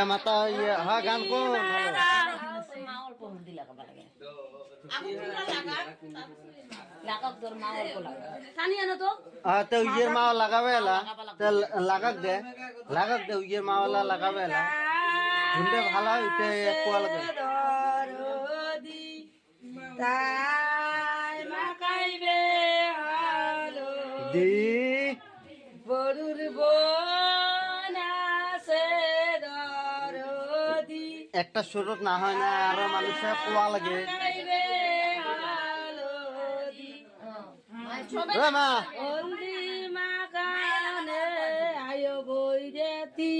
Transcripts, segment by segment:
মাতা হ্যাঁ গান কোন तो ये मावा लगावेला तो लागक दे ये मावाला लगावेला झुंडे भाला इते कोल दे ताई माकाइबे हालो दी बडुर बोना से दरदी একটা সুরত না হয় না আর মানুষে কোয়া লাগে মা ওলদি মা কানে আয়ো বইরেতি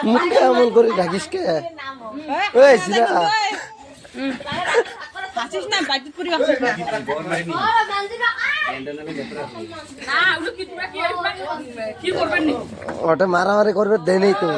মুখে এমন করে ঢাকিস কে ওই সিরা হাসিস না বাইতে পুরি হাসিস না না ওগুলো কি করবেন নি ওটা মারামারি করবে দেই নেই তো